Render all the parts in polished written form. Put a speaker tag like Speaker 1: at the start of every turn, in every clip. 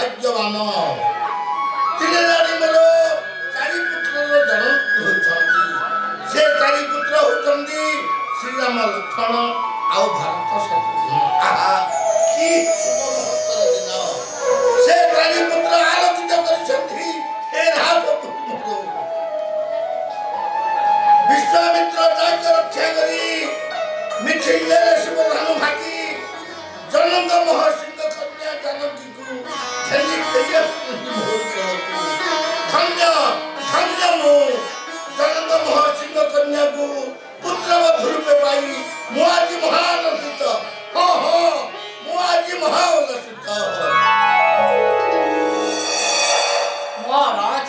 Speaker 1: भाग्यवान तीन रानी मोर चारि पुत्र जन से चारि पुत्र होती श्रीराम लक्ष्मण आउ भारत शत्रुघ्न आहा कि दिन से चारि पुत्र आलोकित करछंती हे राजपुत्र विश्वामित्र दायित्व रक्षा करी मिथिले शिव धानु भागी जनक महर्षि कन्या जानकी को खेली खेली धन्य धन्य मो जनक महर्षि कन्या को पुत्र रूपे पाई मु आज महानंदित हाँ हाँ मु आज महाउल्लसित
Speaker 2: महाराज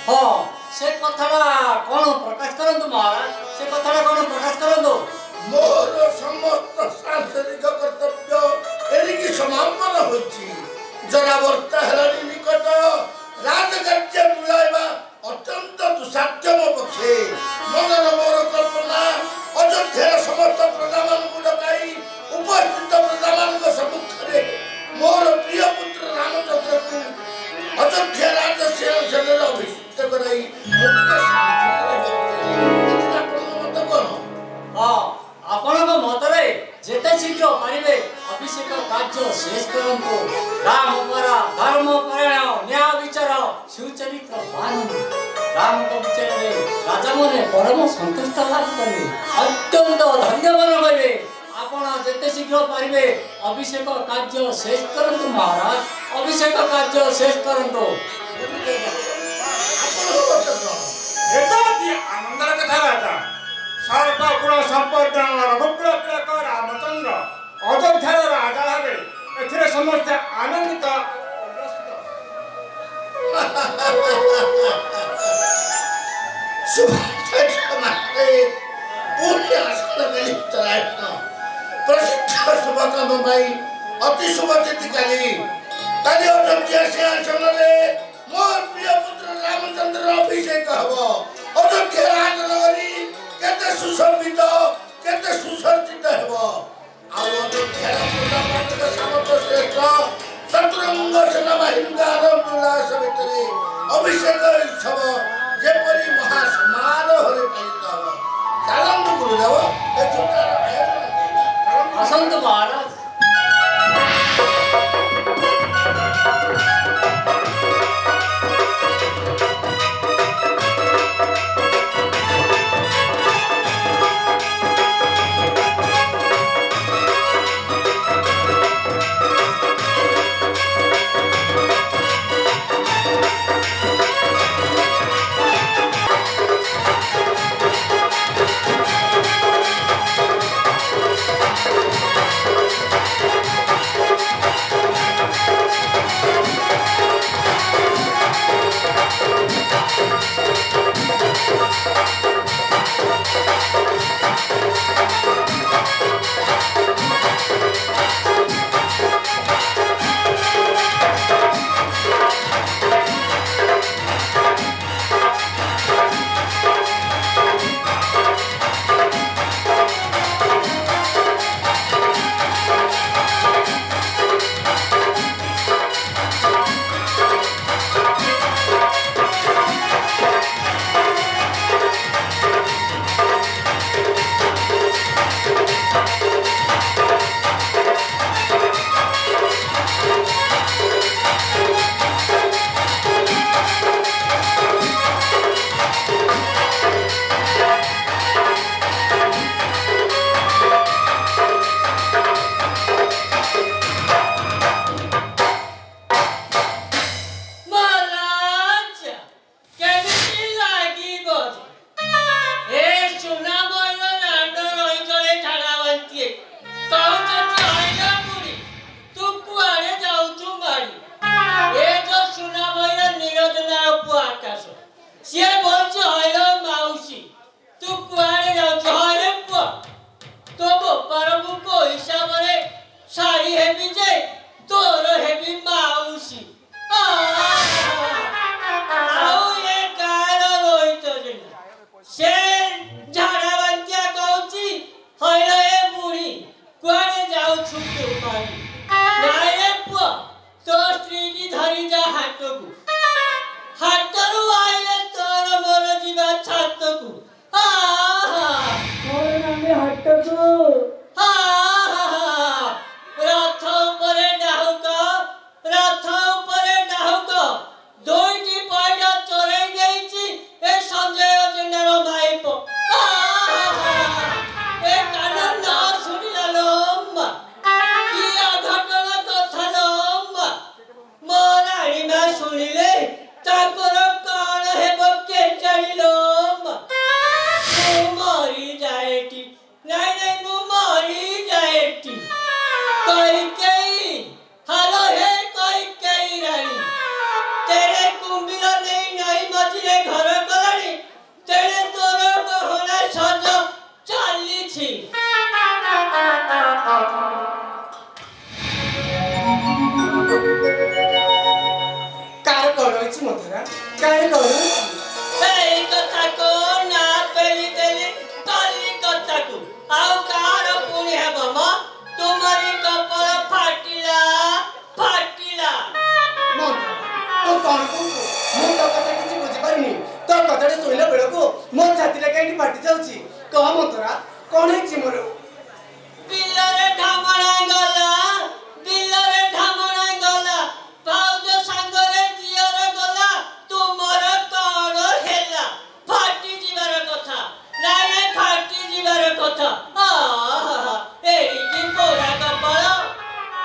Speaker 2: हाँ से कथाटा कौन प्रकाश करंतु महाराज से कथाटा कौन प्रकाश करंतु
Speaker 1: मोर समस्त सांसारिक कर्तव्य एरिकी समापन होची जरावर्ता हेलानी निकट राजकार्य तुलाइबा अत्यंत दुसाध्य मो पक्षे मनर मोर कल्पना अयोध्यार समस्त प्रजामानकु डकाई उपस्थित प्रजामानक सम्मुखरे मोर प्रिय पुत्र रामचंद्र को अयोध्या राजसिंहासनरे अभिषिक्त कराई
Speaker 2: आपणक मतरे जेते शीघ्र पारिबे अभिषेक कार्य शेष करंतु राम परा धर्म परायण न्याय विचार सुचरित्र माननु राम को विचारे राजा मने परम संतुष्ट लाभ करिवे अत्यंत धन्यवाद होइबे आपण जेते शीघ्र पारिबे अभिषेक कार्य शेष करंतु महाराज अभिषेक कार्य शेष करंतु
Speaker 3: एतावती आनंदर कथा राजा सर्वगुण संपन्न रघुकुल तिलक रामचंद्र अयोध्यार राजा भावे एथिरे समस्त आनंदित
Speaker 1: प्रसिद्ध शुभकाम अति शुभ तिथि काली अयोध्या सिंहासनरे मोर प्रिय पुत्र रामचंद्र अभिषेक हब अयोध्या राजनगरी केते सुशोभित केते सुसज्जित हेब अयोध्यार प्रजापतिक सामंत श्रेष्ठ शत्रुंग सेनाबाहिनी उल्लास भितरे अभिषेक उत्सव जेपरी महासमारोह पालित हब चालंतु गुरुदेव ए छोटार आयोजन
Speaker 2: असंत महाराज
Speaker 4: कार कौन होइछि मथुरा कार कौन
Speaker 5: এই কথাକୁ ନା ପେଲି ଦେଲି କାଲି କଥାକୁ ଆଉ କାହାର ପୁଣି ହେବ ମ ତୁମରି କପାଳ ଫାଟିଲା ଫାଟିଲା
Speaker 4: मथुरा तो कौन को मु तो कथा किछि बुझि पारुनी तो कथाटे सुनिला बेलको मो छातीला काई फाटी जाउछि कह मथुरा कौन होइछि मोर
Speaker 5: ବିଲରେ ଢାମଣା ଗଲା ବିଲରେ ଢାମଣା ଗଲା ଭାଉଜ ସାଙ୍ଗରେ ଦିଅର ଗଲା ତୁମର କଣ ହେଲା ଫାଟି ଯିବାର କଥା ନାଇଁ ନାଇଁ ଫାଟି ଯିବାର କଥା ଏଇଠି ପୋଡ଼ା କପାଳ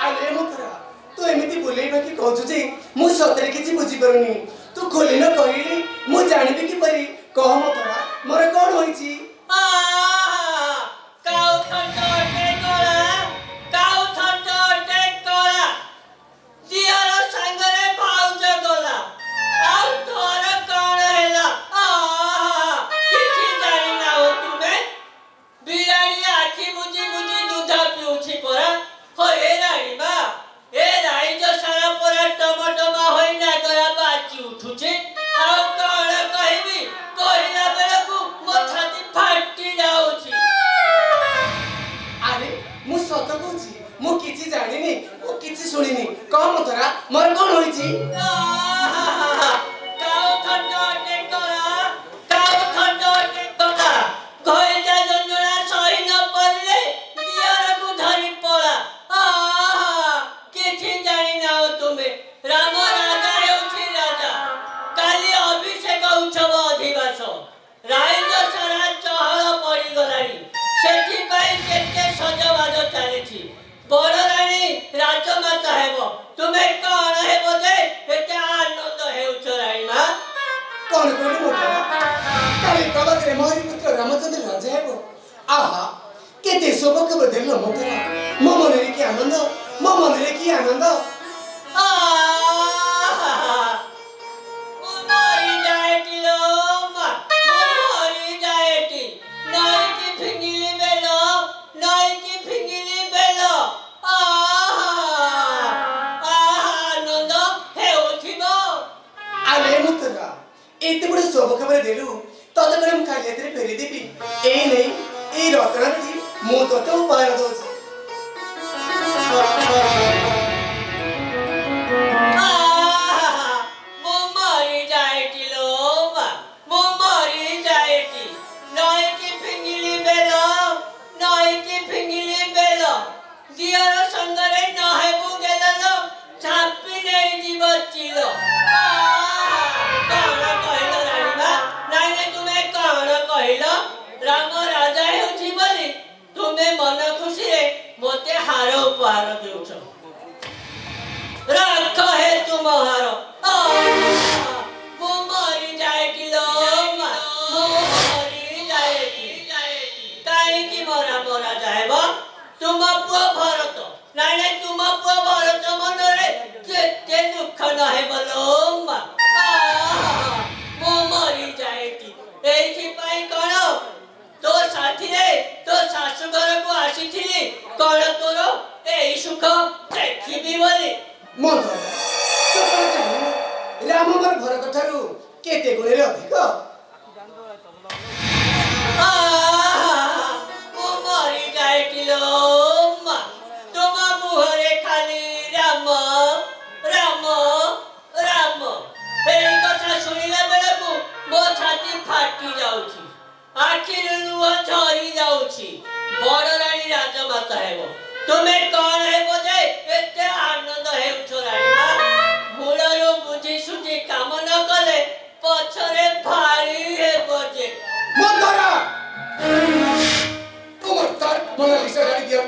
Speaker 4: आले मथुरा तू एमिति बोलेइबा कि कहछु जे मु सतरे किछि बुझि पारुनी तू खोली न कहिली मु जानिबि कि परि कह मथुरा मोर कौन होइछि
Speaker 5: काउ थंडटे कला दियार संगरे भाउज गला आउ तोर कण हैला किछि जानि ना हो तुमे बिराड़ी आखी बुझी बुझी दूध पिउछि परा हो ए राणी बा ए राई जो सारा परा टमाटमा होई ना गरा बाची उठुछि आउ कण कहबी कहिला बेलकु मो छाती फाटी जाउछि
Speaker 4: अरे मु सत कहूछि मु किछि जानिनी मु किछि सुनिनी कह मथुरा मोर कौन होइछि
Speaker 5: काउ थंडटे कला कहिजा जंजणा सही न परिले दियारकु धरि पळा किछि जानि ना हो तुमे राम राजा हेउछि राजा काली अभिषेक उत्सव अधिवास राइज सारा चहल पड़ी गलानी सेठी पाई केते सजबाज चालिछि बड़ रानी राजमाता हेबो तुमे कौन हेबो जे एते आनंद हेउछ रानी मा
Speaker 4: कौन कोनी मथुरा काली प्रभाकरे मोहरी पुत्र रामचंद्र राजा हेबो आहा केते शोभक बदल मथुरा मो मनरे की आनंद मो मनरे की आनंद
Speaker 5: मरी जाएटी लो मा मरी जाएटी नाई की फिंगिली बेलो आनंद हेउथिबो
Speaker 4: आले मथुरा एते बड़ शोभक बदलु तत करे मु खाली हाथ फेरी देबी ए नै ए रत्नटी मु तत उपहार दोछि
Speaker 5: दियार संगरे नहेबु गेललो छापी नै जीव चिलो कौन कहलो रानीबा नाइ नै तुमे कौन कहलो राम राजा हेउछि बोली तुमे मन खुशी रे मोते हार उपहार देउछ राख हे तुम हार मो मरी जाएटी लो मो मरी जाएटी काई की मोरा जाएबो तुम पुआ भारत नाइ नाइ तुम पुआ भारत मनरे केते दुख नहे बोलो मो मरी जाएटी एथि पाई कोन तो साथी रे तो सासु घर को आसीथिली कोन तोर एई सुख देखिबी बोली
Speaker 4: मथुरा तो कौन जानि राम मोर घर कथारु केते गुणे रे अधिक
Speaker 5: मो मरी जाएटी लो तुम मुहरे खाली राम राम राम एई कथा सुनिला बेलकु मो छाती फाटी जाउछि आखिर लुह झरी जाउछि बड़ रानी राजमाता हेबो तुमे कौन हेबो जे एते आनंद हेउछ रानी मूलरू बुझी सुझी काम न कले पछरे भारी हेबो जे
Speaker 4: मथुरा तुम तार मोनालिसा गाड़ी दिया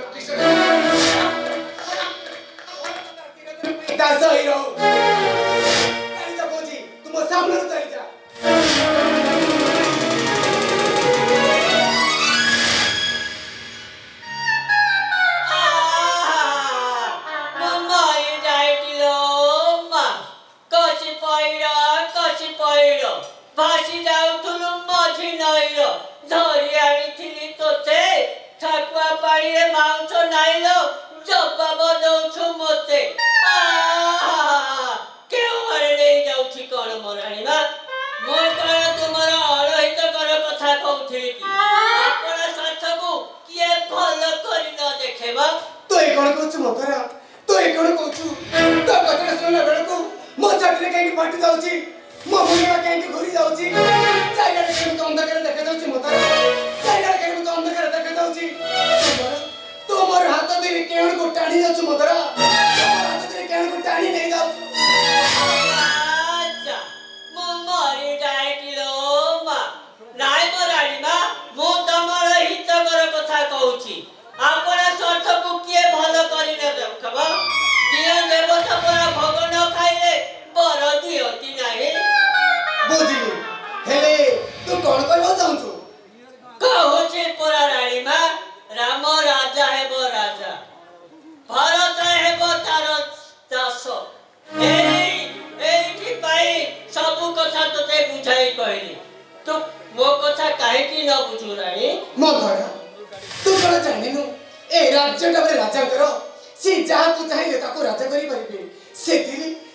Speaker 4: दास हीरो गाड़ी जा पहुंची तुम सामने उतर जा
Speaker 5: मरी जाएटी लो कछि पइरो भासी जाउथुलु मझी नइरो धरि आनिथिली तोते ठाकुआ पाड़िए माउछ नाइलो जबाब दउछु मोते ଭାବୁଛୁ ରାଣୀ?
Speaker 4: ମନ୍ଥରା ତୁ କଣ ଜାଣିନୁ ଏ ରାଜ୍ୟଟା ବଳେ ରାଜାଙ୍କର ସେ ଯାହାକୁ ଚାହିଁଲେ ତାକୁ ରାଜା କରିପାରିବେ।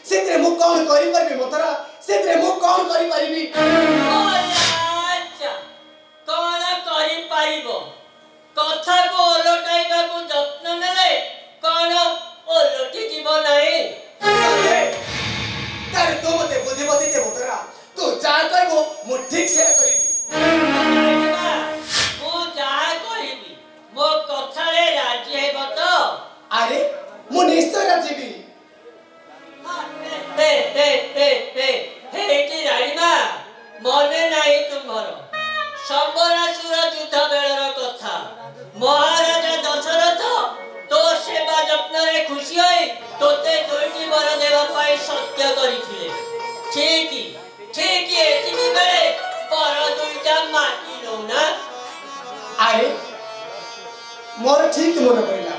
Speaker 4: ସେଥିରେ ମୁଁ କଣ କରିପାରିବି ମନ୍ଥରା? ସେଥିରେ ମୁଁ କଣ କରିପାରିବି?
Speaker 5: ଆଚ୍ଛା, କଣ କରିପାରିବ? କଥାକୁ ଓଲଟାଇବାକୁ ଯତ୍ନ ନେଲେ କଣ ଓଲଟି ଯିବ ନାହିଁ?
Speaker 4: ତାହେଲେ ତୁ ମତେ ବୁଦ୍ଧିମତି ଦେ ମନ୍ଥରା। ତୁ ଯାହା କହିବୁ ମୁଁ ଠିକ ସେୟା କରିବି।
Speaker 5: ମୁଁ ଯାହା କହିବି ମୋ କଥାରେ ରାଜି ହେବ ତ?
Speaker 4: ଆରେ ମୁଁ ନିଶ୍ଚୟ ରାଜିବି।
Speaker 5: ହେଇଟି ରାଣୀମା, ମନେ ନାହିଁ ତୁମର ସମ୍ବରାସୁର ଯୁଦ୍ଧ ବେଳର କଥା? ମହାରାଜା ଦଶରଥ ତୋ ସେବା ଯତ୍ନରେ ଖୁସି ହୋଇ ତୋତେ 2ଟି ବର ଦେବା ପାଇଁ ସତ୍ୟ କରିଥିଲେ। ଠିକ ଏତିକି ବେଳେ ବର 2ଟା ମାଗି ନଉନା?
Speaker 4: ଆରେ ମୋର ଠିକ ମନେ ପଡ଼ିଲା।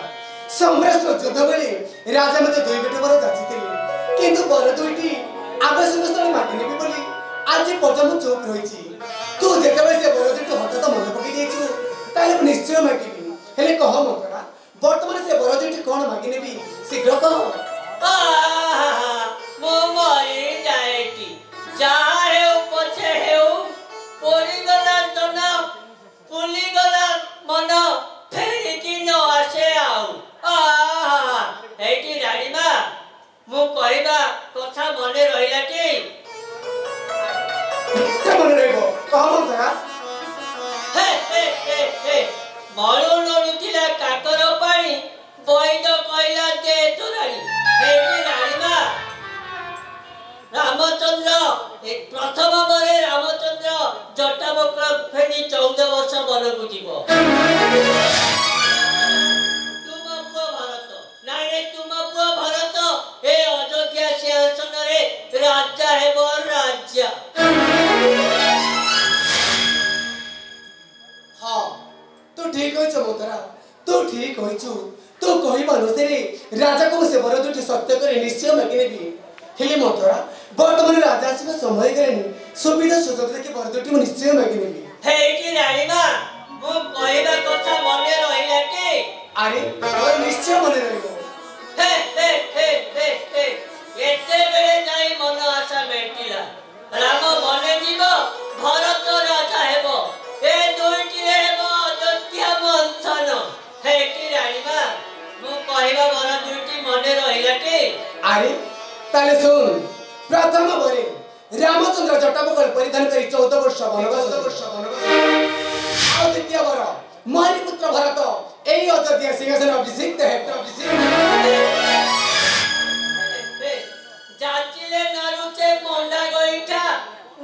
Speaker 4: ସମ୍ବରାସୁର ଯୁଦ୍ଧ ବେଳେ ରାଜା ମତେ 2 ବର ଯାଚିଥିଲେ, କିନ୍ତୁ ବର 2ଟି ଆବଶ୍ୟକ ସ୍ଥଳେ ମାଗି ନେବି ବୋଲି ଆଜି ପର୍ଯ୍ୟନ୍ତ ଚୁପ୍ ରହିଛି। ତୁ ଯେତେବେଳେ ସେ ବର 2ଟି ହଠାତ ମନେ ପକେଇ ଦେଇଛୁ ତାହେଲେ ମୁଁ ନିଶ୍ଚୟ ମାଗିବି। ହେଲେ କହ ମନ୍ଥରା, ବର୍ତ୍ତମାନ ସେ ବର 2ଟି କଣ ମାଗି ନେବି ଶୀଘ୍ର କହ।
Speaker 5: ମୁଁ ମରିଯାଏଟି, ଯାହା ହେଉ ପଛେ ହେଉ, ପୋଡ଼ିଗଲା ତନ ଫୁଲିଗଲା ମନ, ଫେରିକି ନ ଆସେ ଆଉ। ହେଇଟି ରାଣୀମା, ମୁଁ କହିବା କଥା ମନେ ରହିଲାଟି?
Speaker 4: ମନେ ରହିବ, କହ ମନ୍ଥରା।
Speaker 5: ମଳୁ ନଡୁଥିଲା କାକର ପାଣି, ବୈଦ କହିଲା ଯେ ତୋରାଣି। ହେଇଟି ରାଣୀମା, ରାମଚନ୍ଦ୍ର ପ୍ରଥମ ବରେ ରାମଚନ୍ଦ୍ର ଜଟାବକ୍ର ଫେରି 14 ବର୍ଷ ବନକୁ ଯିବ। ତୁମ ପୁଅ ଭରତ, ନାଇଁ ତୁମ ପୁଅ ଭରତ ଏ ଅଯୋଧ୍ୟା ସିଂହାସନରେ ରାଜା ହେବ, ରାଜା।
Speaker 4: ହଁ, ତୁ ଠିକ କହିଛୁ ମନ୍ଥରା, ତୁ ଠିକ କହିଛୁ। ତୁ କହିବା ଅନୁସାରେ ରାଜାକୁ ମୁଁ ସେ ବର 2ଟି ସତ୍ୟ କରି ନିଶ୍ଚୟ ମାଗି ନେବି। ହେଲେ ମନ୍ଥରା, ବର୍ତ୍ତମାନ ରାଜା ଆସିବା ସମୟ ହେଇଗଲାଣି। ସୁବିଧା ସୁଯୋଗ ଦେଖି ବର 2ଟି ମୁଁ ନିଶ୍ଚୟ ମାଗି ନେବି।
Speaker 5: ହେଇଟି ରାଣୀମା, ମୁଁ କହିବା କଥା ମନେ ରହିଲାଟି?
Speaker 4: ଆରେ ମୋର ନିଶ୍ଚୟ ମନେ ରହିବ।
Speaker 5: ଏତେବେଳେ ଯାଇ ମନ ଆଶା ମେଣ୍ଟିଲା। ରାମ ବନେ ଯିବ, ଭରତ ରାଜା ହେବ, ଏ 2ଟିରେ ହେବ ଅଯୋଧ୍ୟା ମନ୍ଥନ। ହେଇଟି ରାଣୀମା, ମୁଁ କହିବା ବର 2ଟି ମନେ ରହିଲାଟି?
Speaker 4: ଆରେ ତାହେଲେ ଶୁଣ, ପ୍ରଥମ ବରେ ରାମଚନ୍ଦ୍ର ଜଟାବକ୍ର ପରିଧାନ କରି 14 ବର୍ଷ ବନବାସ। ଆଉ ଦ୍ୱିତୀୟ ବର ମୋରି ପୁତ୍ର ଭରତ এই অযোধ্যা সিংহাসন অভিষিক্ত হেবে।
Speaker 5: যাচিলে নারুচে মন্ডা গইঠা,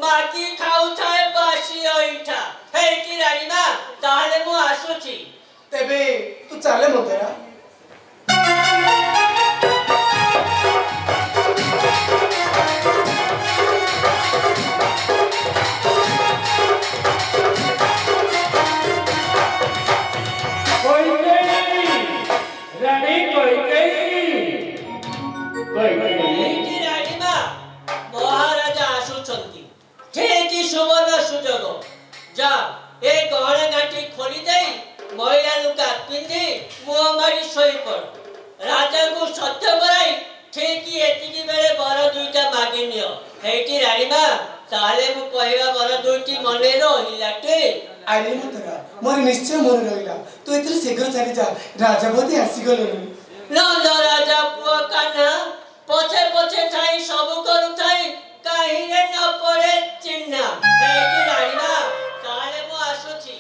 Speaker 5: মাটি খাউথায় বাসি অইঠা। ହେଇଟି ରାଣୀମା, ତାହେଲେ ମୁଁ ଆସୁଛି।
Speaker 4: তেবে তু চালে মন্থরা।
Speaker 5: ହେଇଟି ରାଣୀମା, ମହାରାଜା ଆସୁଛନ୍ତି। ଠିକ ସୁବର୍ଣ୍ଣ ସୁଯୋଗ। ଯା ଏ ଗହଣା ଗାଁଠି ଖୋଲି ଦେଇ ମଇଳା ଲୁଗା ପିନ୍ଧି ମୁହଁ ମାରି ଶୋଇପଡ଼। ରାଜାଙ୍କୁ ସତ୍ୟ କରାଇ ଠିକ ଏତିକି ବେଳେ ବର 2ଟା ମାଗି ନିଅ। ହେଇଟି ରାଣୀମା, ତାହେଲେ ମୁଁ କହିବା ବର 2ଟି ମନେ ରହିଲାଟି?
Speaker 4: আরে মন্থরা, মোর নিশ্চয় মনে রইলা। তু এতে শীঘ্র চালি যা, রাজা বোধে আসিগলেনি।
Speaker 5: নন্দ রাজা পুଅ কাহ୍ନା পଛେ ପଛେ ଥାଇ ସବୁ କରୁଥାଇ କାହିଁରେ ନ ପଡ଼େ ଚିହ୍ନା। ହେଇଟି ରାଣୀମା, ତାହେଲେ ମୁଁ ଆସୁଛି।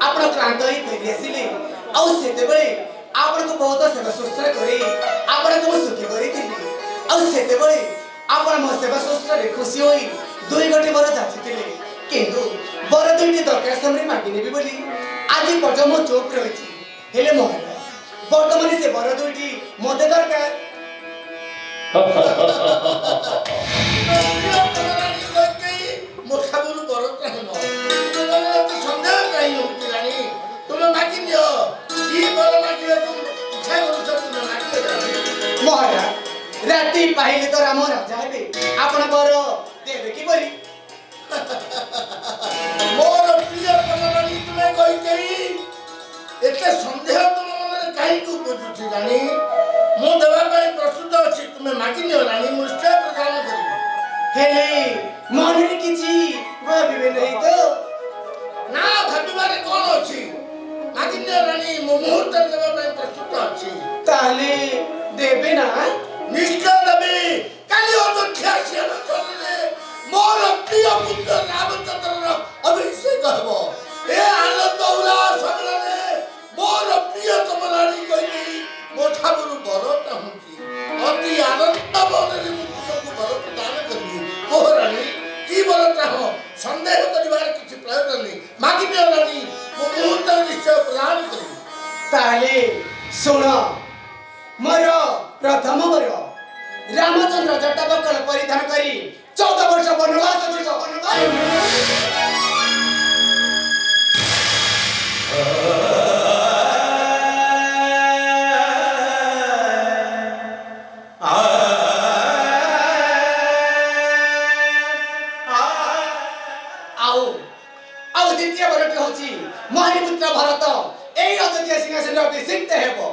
Speaker 4: आपण क्लांत होई फेरी आसिले आउ सेते बेले आपण को बहुत सेवा शुश्रूषा करी आपण को सुखी करी थिली आउ सेते बेले आपण मो सेवा शुश्रूषा रे खुशी होई दुई गोटे बर जाचितिले किंतु बर दुईटी दरकार समय मागी नेबी बोली आज पर्यंत मो चुप रहिछि हेले मोहन वर्तमान से बर दुईटी मते दरकार
Speaker 1: मोठाबुरु बर चाहे न सन्देह काई होतिलानी तुम मागी नियो ई बर मागी तुम इच्छा करू तुम मागी
Speaker 4: महाराज राती पाहिले तो राम राजा हेबे आपण बर देबे की बोली
Speaker 1: मोर प्रिय कमलानी तुमे कहि कहि एते संदेह तुम मन काई को बुझुछि रानी मो देवा पई प्रस्तुत अछि तुमे मागी नियो रानी मुश्चय प्रदान करिबो
Speaker 4: हेले मनरे किछि भाबिबे नहीं तो
Speaker 1: ना भाबिबारे कोन अछि मागी नियो रानी मो मुहूर्त देवा पई प्रस्तुत अछि
Speaker 4: ताले देबे ना
Speaker 1: निश्चय देबे काली अयोध्या सियान चलले मोर प्रिय पुत्र रामचंद्र अभिषेक हबो ए आनंद उल्लास सबले मोर प्रिय कमलानी कहि मोठाबुरु बर चाहुची अति आनंद मनरे मुक्तको बर प्रदान करबी मोहरानी की बर चाहो संदेह करिवार किछि प्रयोजन नहीं मागी निरानी मो मुहूर्त निश्चय प्रदान करबी
Speaker 4: ताले सुन मोर प्रथम बर रामचंद्र जटावकल परिधान करी 14 वर्ष वनवास जीव आउ द्वितीय बरटी होची महापुत्र भरत एई अयोध्या सिंहासन अभिषिक्त हेबो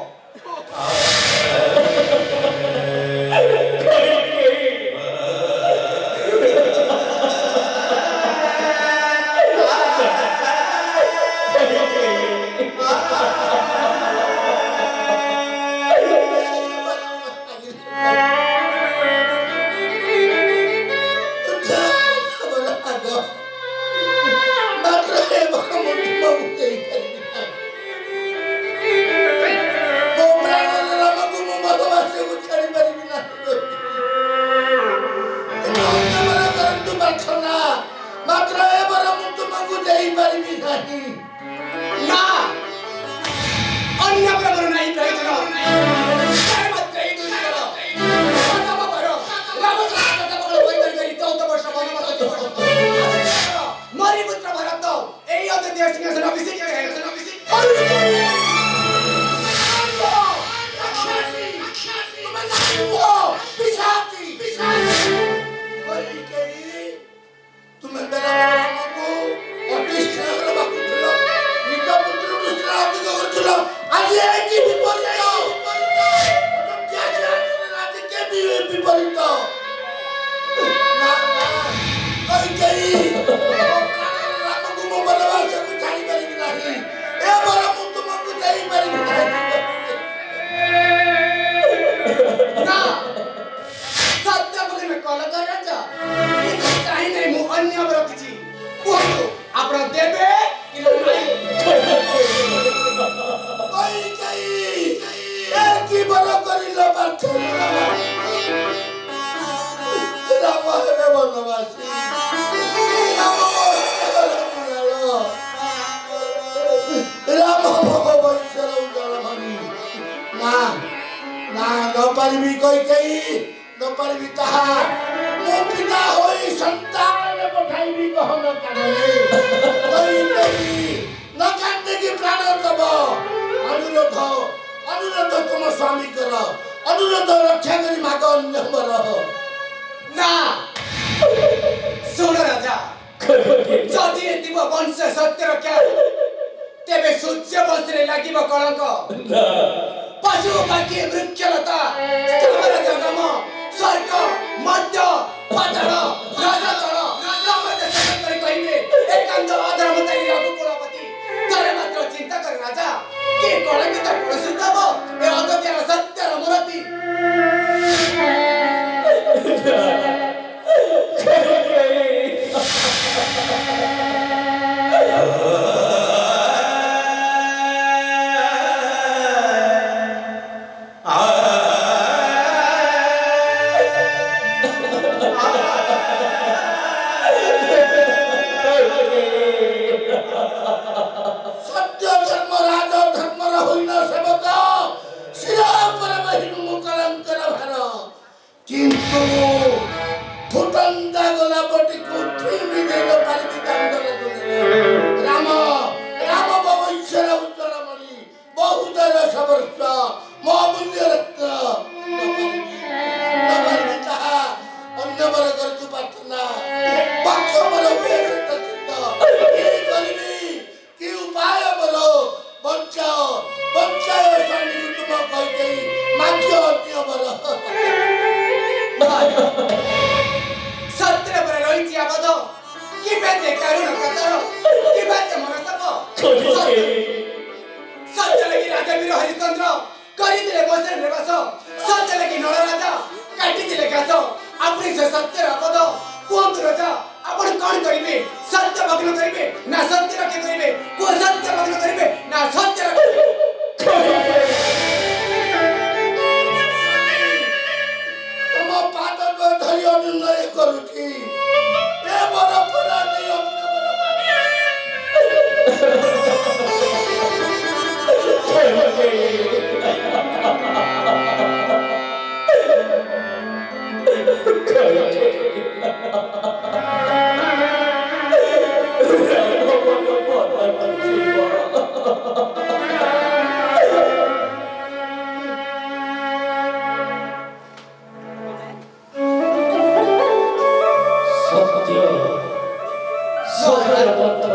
Speaker 4: किबाते करुण कतर किबाते मनस्ताप सत्य लगी राजा वीर हरिश्चंद्र करिदिले बसरे निवास सत्य लगी नळ राजा काटिदिले घास आपणी से सत्य अबध कोंतु राजा आपण कोन करिवे सत्य भग्न करिवे ना सत्य रखे करिवे को सत्य भग्न करिवे ना सत्य रखे
Speaker 1: तम पाद धरि अनुनय करूची ए बड़ परा नहीं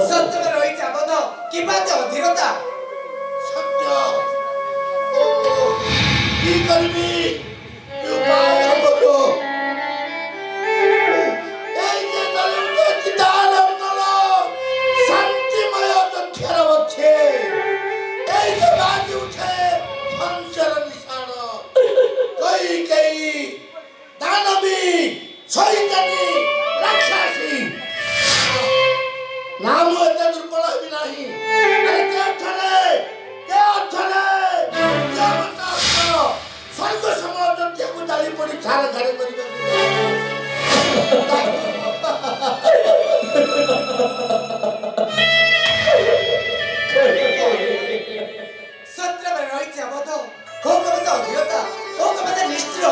Speaker 4: सत्य में रही अबध किबाते अधीरता
Speaker 1: सत्य ओ की करबी उपाय हमरो এই যে দলতে চিতারম দল শান্তিময় তথ্যের বচ্ছে এই যে বাজি উঠে সংসার নিশান কই দানবী শয়তানি রাক্ষসী नाम एते दुर्बल भी नहीं अरे के अथरे क्या बता स्वर्ग समाज को डाली पड़ी छाड़ घरे करी
Speaker 4: सत्य में रही अबध हो कबते अधीरता हो कबते निष्ठुर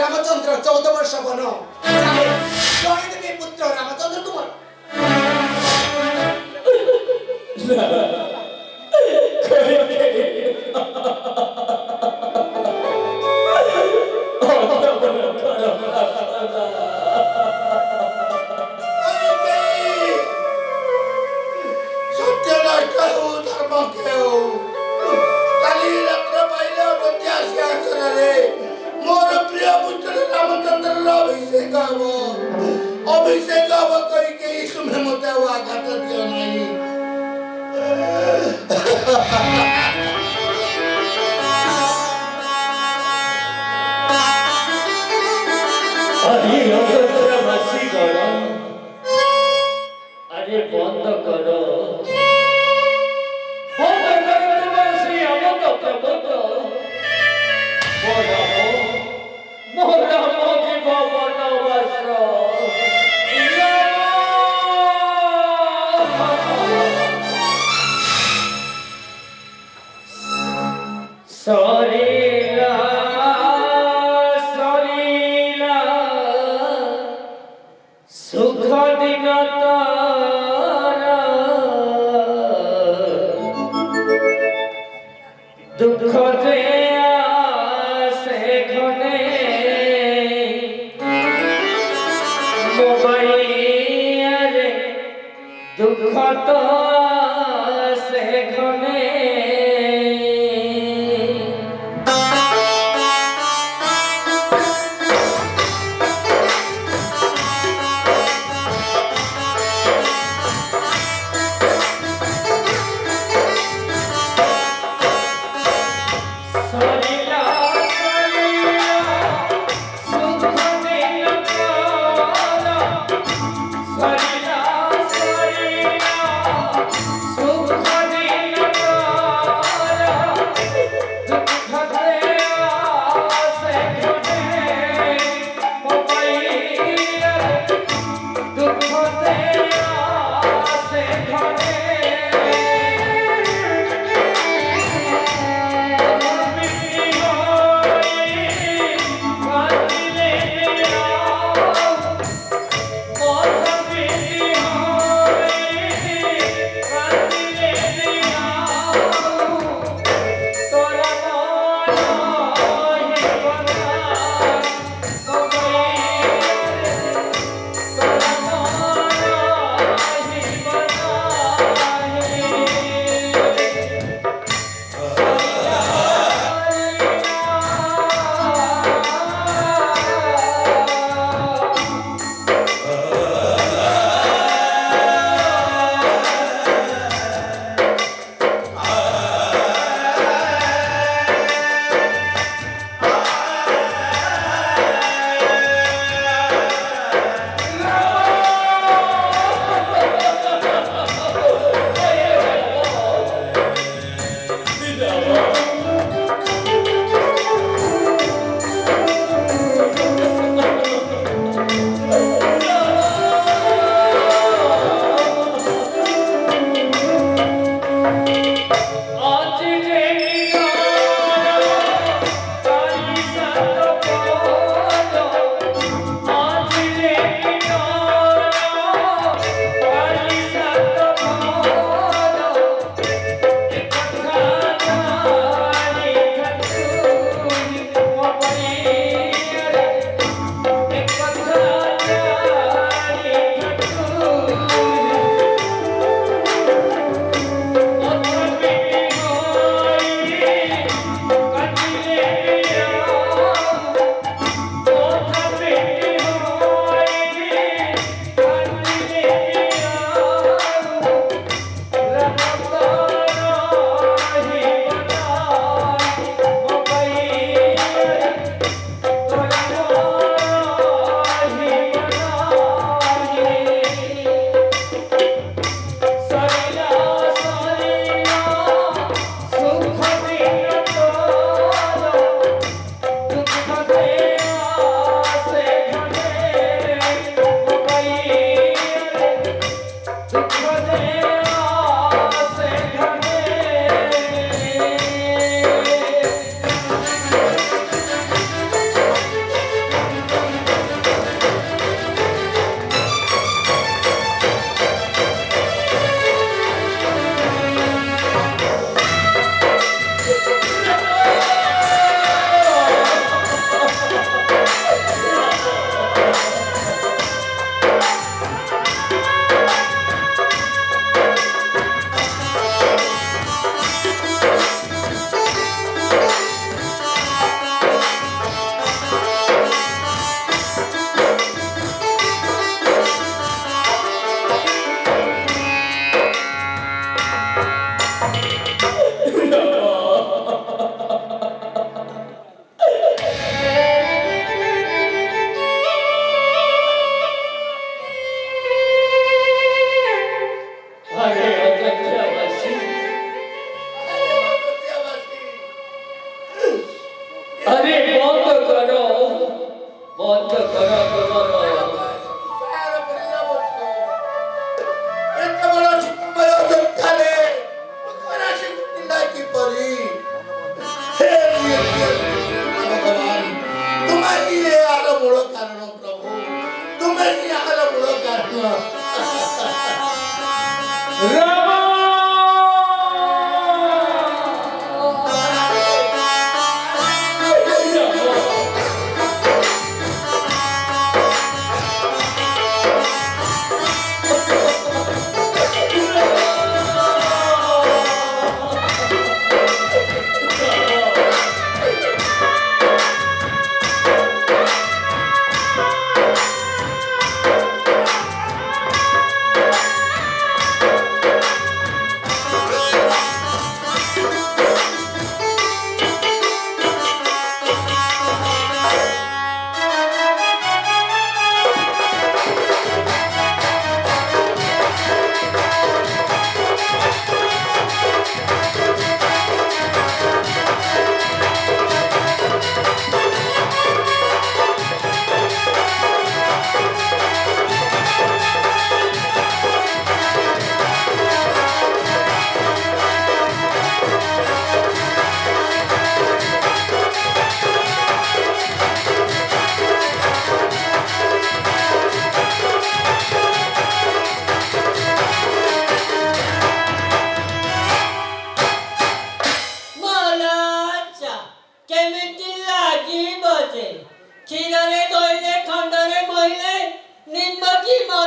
Speaker 4: रामचंद्र 14 वर्ष बन पुत्र रामचंद्र कुमार
Speaker 1: अभिषेक कही के तुम्हें मत आघात दियो नहीं
Speaker 5: अरे बंद करो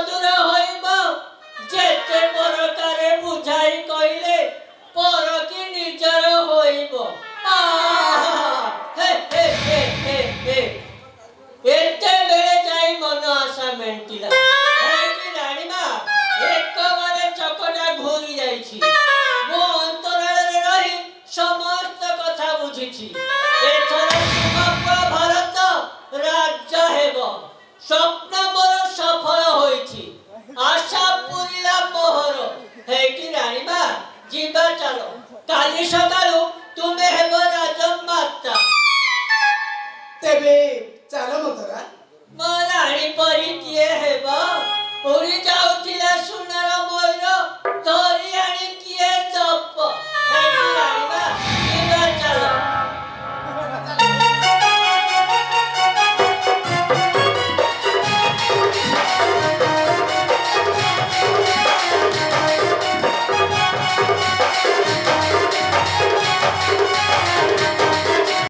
Speaker 5: ମଧୁର ହୋଇବ ଯେତେ ପ୍ରକାରେ ବୁଝାଇ କହିଲେ ପର କି ନିଜର ହୋଇବ। ଏତେବେଳେ ଯାଇ ମନ ଆଶା ମେଣ୍ଟିଲା। ରାଣୀମା ଏକବାରେ ଚକଟା ଘୂରି ଯାଇଛି। ମୋ ଅନ୍ତରାଳରେ ରହି ସମସ୍ତ କଥା ବୁଝିଛି। ଏଥର ଭାରତ ରାଜା ହେବ। ସ୍ୱପ୍ନ ମୋର ସଫଳ ହୋଇଛି। ଆଶା ପୁରିଲା ମୋହର। ହେଇକି ରାଣୀମା ଯିବା ଚାଲ। କାଲି ସକାଳୁ ତୁମେ ହେବ ରାଜମାତା।
Speaker 4: ତେବେ ଚାଲ ମଥୁରା।
Speaker 5: ମୋ ରାଣୀ ପରି କିଏ ହେବ? ଉଡ଼ି ଯାଉଥିଲା ସୁନାର ମୟୂର ଧରି ଆଣି